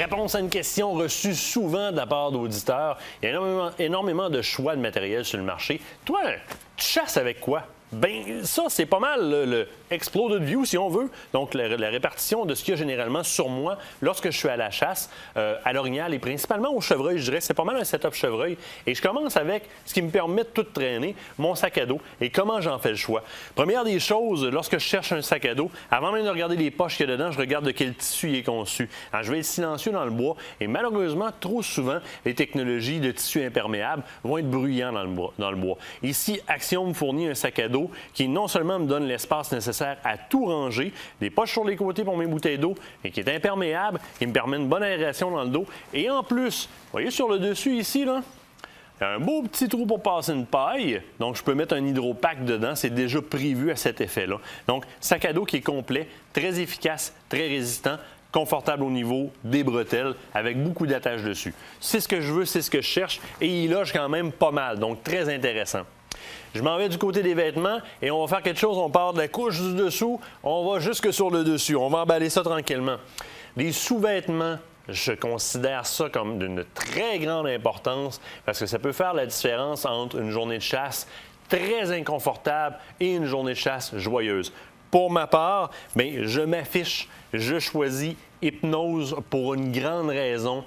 Réponse à une question reçue souvent de la part d'auditeurs. Il y a énormément de choix de matériel sur le marché. Toi, tu chasses avec quoi? Bien, ça, c'est pas mal le exploded view, si on veut. Donc, la répartition de ce qu'il y a généralement sur moi lorsque je suis à la chasse, à l'orignal et principalement au chevreuil, je dirais. C'est pas mal un setup chevreuil. Et je commence avec ce qui me permet de tout traîner, mon sac à dos et comment j'en fais le choix. Première des choses, lorsque je cherche un sac à dos, avant même de regarder les poches qu'il y a dedans, je regarde de quel tissu il est conçu. Alors, je vais être silencieux dans le bois et malheureusement, trop souvent, les technologies de tissu imperméable vont être bruyants dans le bois. Ici, Action me fournit un sac à dos qui non seulement me donne l'espace nécessaire à tout ranger, des poches sur les côtés pour mes bouteilles d'eau, et qui est imperméable, qui me permet une bonne aération dans le dos. Et en plus, vous voyez sur le dessus ici, là, un beau petit trou pour passer une paille. Donc, je peux mettre un hydropack dedans. C'est déjà prévu à cet effet-là. Donc, sac à dos qui est complet, très efficace, très résistant, confortable au niveau des bretelles, avec beaucoup d'attaches dessus. C'est ce que je veux, c'est ce que je cherche, et il loge quand même pas mal. Donc, très intéressant. Je m'en vais du côté des vêtements et on va faire quelque chose. On part de la couche du dessous, on va jusque sur le dessus. On va emballer ça tranquillement. Les sous-vêtements, je considère ça comme d'une très grande importance parce que ça peut faire la différence entre une journée de chasse très inconfortable et une journée de chasse joyeuse. Pour ma part, bien, je m'affiche, je choisis Hypnose pour une grande raison.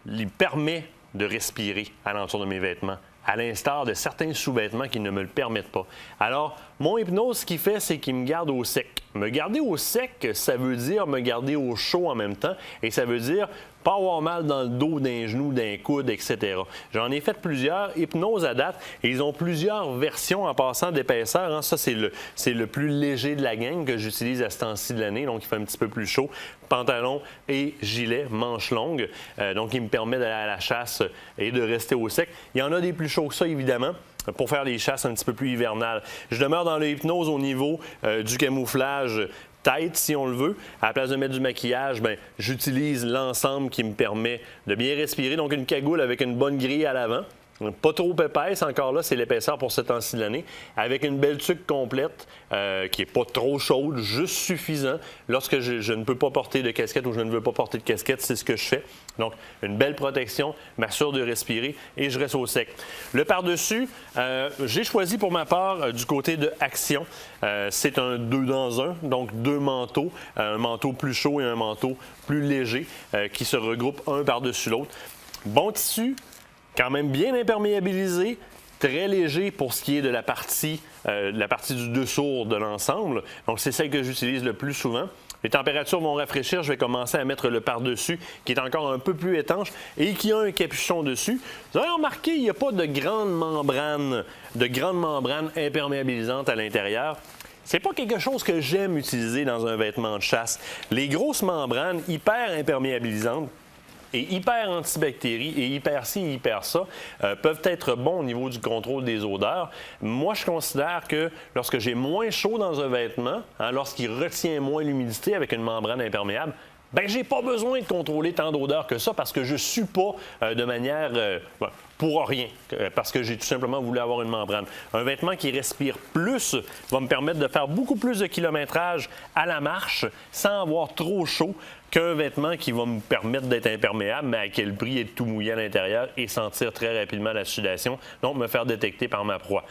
Il permet de respirer à l'entour de mes vêtements, à l'instar de certains sous-vêtements qui ne me le permettent pas. Alors, mon Hypnose, ce qu'il fait, c'est qu'il me garde au sec. Me garder au sec, ça veut dire me garder au chaud en même temps, et ça veut dire pas avoir mal dans le dos, d'un genou, d'un coude, etc. J'en ai fait plusieurs, Hypnose à date, et ils ont plusieurs versions en passant d'épaisseur. Hein. Ça, c'est le plus léger de la gang que j'utilise à ce temps-ci de l'année, donc il fait un petit peu plus chaud. Pantalon et gilet, manches longues, donc il me permet d'aller à la chasse et de rester au sec. Il y en a des plus chauds que ça, évidemment, pour faire des chasses un petit peu plus hivernales. Je demeure dans le Hypnose au niveau du camouflage tête, si on le veut. À la place de mettre du maquillage, bien, j'utilise l'ensemble qui me permet de bien respirer. Donc, une cagoule avec une bonne grille à l'avant. Pas trop épaisse, encore là, c'est l'épaisseur pour ce temps-ci de l'année, avec une belle tuque complète qui n'est pas trop chaude, juste suffisant. Lorsque je ne peux pas porter de casquette ou je ne veux pas porter de casquette, c'est ce que je fais. Donc, une belle protection, m'assure de respirer et je reste au sec. Le par-dessus, j'ai choisi pour ma part du côté de Action. C'est un 2 dans 1, donc 2 manteaux, un manteau plus chaud et un manteau plus léger qui se regroupent un par-dessus l'autre. Bon tissu, quand même bien imperméabilisé, très léger pour ce qui est de la partie du dessous de l'ensemble. Donc, c'est celle que j'utilise le plus souvent. Les températures vont rafraîchir. Je vais commencer à mettre le par-dessus qui est encore un peu plus étanche et qui a un capuchon dessus. Vous avez remarqué, il n'y a pas de grande membrane imperméabilisante à l'intérieur. C'est pas quelque chose que j'aime utiliser dans un vêtement de chasse. Les grosses membranes hyper imperméabilisantes et hyper antibactéries et hyper ci et hyper ça peuvent être bons au niveau du contrôle des odeurs. Moi, je considère que lorsque j'ai moins chaud dans un vêtement, hein, lorsqu'il retient moins l'humidité avec une membrane imperméable, bien, j'ai pas besoin de contrôler tant d'odeurs que ça parce que je ne sue pas de manière pour rien, parce que j'ai tout simplement voulu avoir une membrane. Un vêtement qui respire plus va me permettre de faire beaucoup plus de kilométrage à la marche sans avoir trop chaud qu'un vêtement qui va me permettre d'être imperméable, mais à quel prix être tout mouillé à l'intérieur et sentir très rapidement la sudation, donc me faire détecter par ma proie.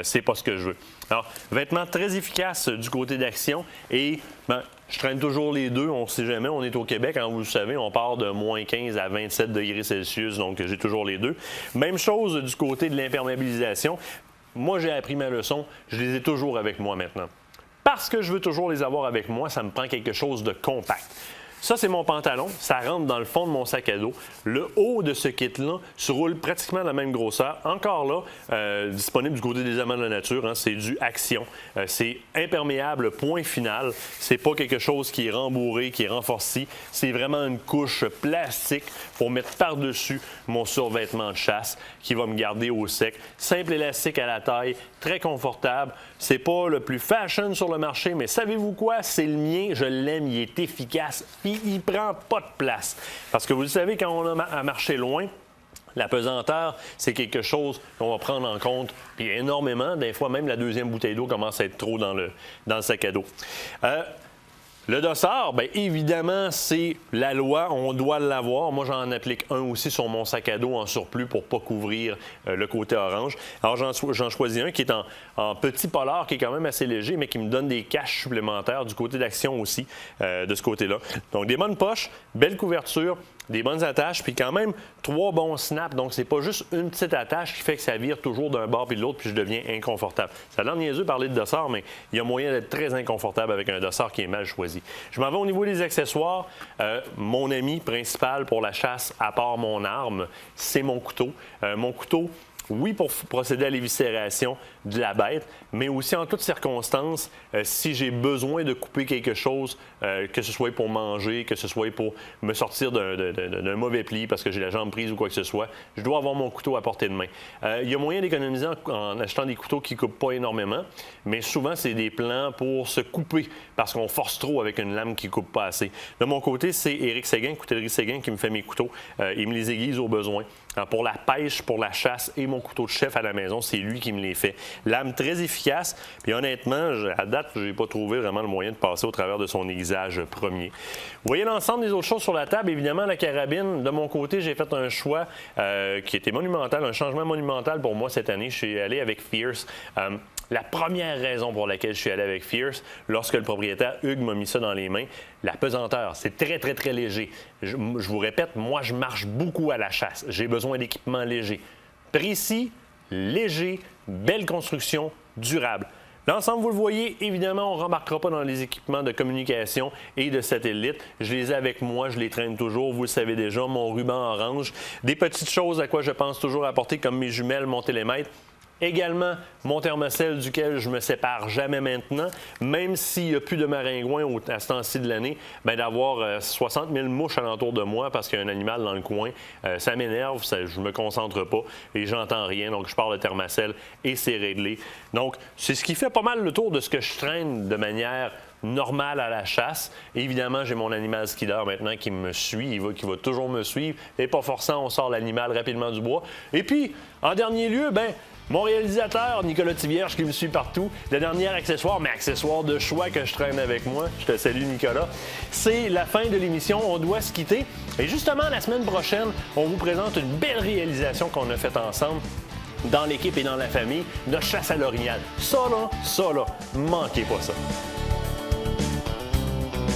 C'est pas ce que je veux. Alors, vêtement très efficace du côté d'Action et bien, je traîne toujours les deux, on ne sait jamais, on est au Québec, hein, vous le savez, on part de moins 15 à 27 degrés Celsius, donc j'ai toujours les deux. Même chose du côté de l'imperméabilisation. Moi, j'ai appris ma leçon, je les ai toujours avec moi maintenant. Parce que je veux toujours les avoir avec moi, ça me prend quelque chose de compact. Ça, c'est mon pantalon. Ça rentre dans le fond de mon sac à dos. Le haut de ce kit-là se roule pratiquement de la même grosseur. Encore là, disponible du côté des amants de la nature. Hein, c'est du Action. C'est imperméable, point final. C'est pas quelque chose qui est rembourré, qui est renforcé. C'est vraiment une couche plastique pour mettre par-dessus mon survêtement de chasse qui va me garder au sec. Simple élastique à la taille, très confortable. C'est pas le plus fashion sur le marché, mais savez-vous quoi? C'est le mien. Je l'aime. Il est efficace. Il prend pas de place. Parce que vous le savez, quand on a à marcher loin, la pesanteur, c'est quelque chose qu'on va prendre en compte, puis énormément. Des fois, même la deuxième bouteille d'eau commence à être trop dans le sac à dos. Le dossard, bien évidemment, c'est la loi, on doit l'avoir. Moi, j'en applique un aussi sur mon sac à dos en surplus pour ne pas couvrir le côté orange. Alors, j'en choisis un qui est en petit polar, qui est quand même assez léger, mais qui me donne des caches supplémentaires du côté d'Action aussi, de ce côté-là. Donc, des bonnes poches, belle couverture, des bonnes attaches, puis quand même 3 bons snaps. Donc, c'est pas juste une petite attache qui fait que ça vire toujours d'un bord puis de l'autre, puis je deviens inconfortable. Ça a l'air niaiseux de parler de dossard, mais il y a moyen d'être très inconfortable avec un dossard qui est mal choisi. Je m'en vais au niveau des accessoires. Mon ami principal pour la chasse, à part mon arme, c'est mon couteau. Mon couteau, oui, pour procéder à l'éviscération de la bête, mais aussi en toutes circonstances, si j'ai besoin de couper quelque chose, que ce soit pour manger, que ce soit pour me sortir d'un mauvais pli parce que j'ai la jambe prise ou quoi que ce soit, je dois avoir mon couteau à portée de main. Il y a moyen d'économiser en achetant des couteaux qui ne coupent pas énormément, mais souvent, c'est des plans pour se couper parce qu'on force trop avec une lame qui ne coupe pas assez. De mon côté, c'est Éric Séguin, Coutellerie Séguin, qui me fait mes couteaux. Il me les aiguise au besoin. Alors, pour la pêche, pour la chasse et mon couteau de chef à la maison, c'est lui qui me les fait. Lame très efficace, puis honnêtement, à date, je n'ai pas trouvé vraiment le moyen de passer au travers de son aiguisage premier. Vous voyez l'ensemble des autres choses sur la table. Évidemment, la carabine, de mon côté, j'ai fait un choix qui était monumental, un changement monumental pour moi cette année. Je suis allé avec Fierce. La première raison pour laquelle je suis allé avec Fierce, lorsque le propriétaire Hugues m'a mis ça dans les mains, la pesanteur, c'est très, très, très léger. Je vous répète, moi, je marche beaucoup à la chasse. J'ai besoin d'équipements légers. Précis, léger, belle construction, durable. L'ensemble, vous le voyez, évidemment, on ne rembarquera pas dans les équipements de communication et de satellite. Je les ai avec moi, je les traîne toujours, vous le savez déjà, mon ruban orange. Des petites choses à quoi je pense toujours apporter, comme mes jumelles, mon télémètre. Également, mon thermocelle duquel je ne me sépare jamais maintenant, même s'il n'y a plus de maringouins à ce temps-ci de l'année, d'avoir 60 000 mouches alentour de moi parce qu'il y a un animal dans le coin, ça m'énerve, je ne me concentre pas et j'entends rien. Donc, je pars le thermocelle et c'est réglé. Donc, c'est ce qui fait pas mal le tour de ce que je traîne de manière normale à la chasse. Et évidemment, j'ai mon animal skideur maintenant qui me suit, qui va toujours me suivre. Et pas forçant, on sort l'animal rapidement du bois. Et puis, en dernier lieu, mon réalisateur, Nicolas Tivierge, qui me suit partout, le dernier accessoire, mais accessoire de choix que je traîne avec moi, je te salue Nicolas, c'est la fin de l'émission, on doit se quitter. Et justement, la semaine prochaine, on vous présente une belle réalisation qu'on a faite ensemble dans l'équipe et dans la famille, notre chasse à l'orignal. Ça là, manquez pas ça.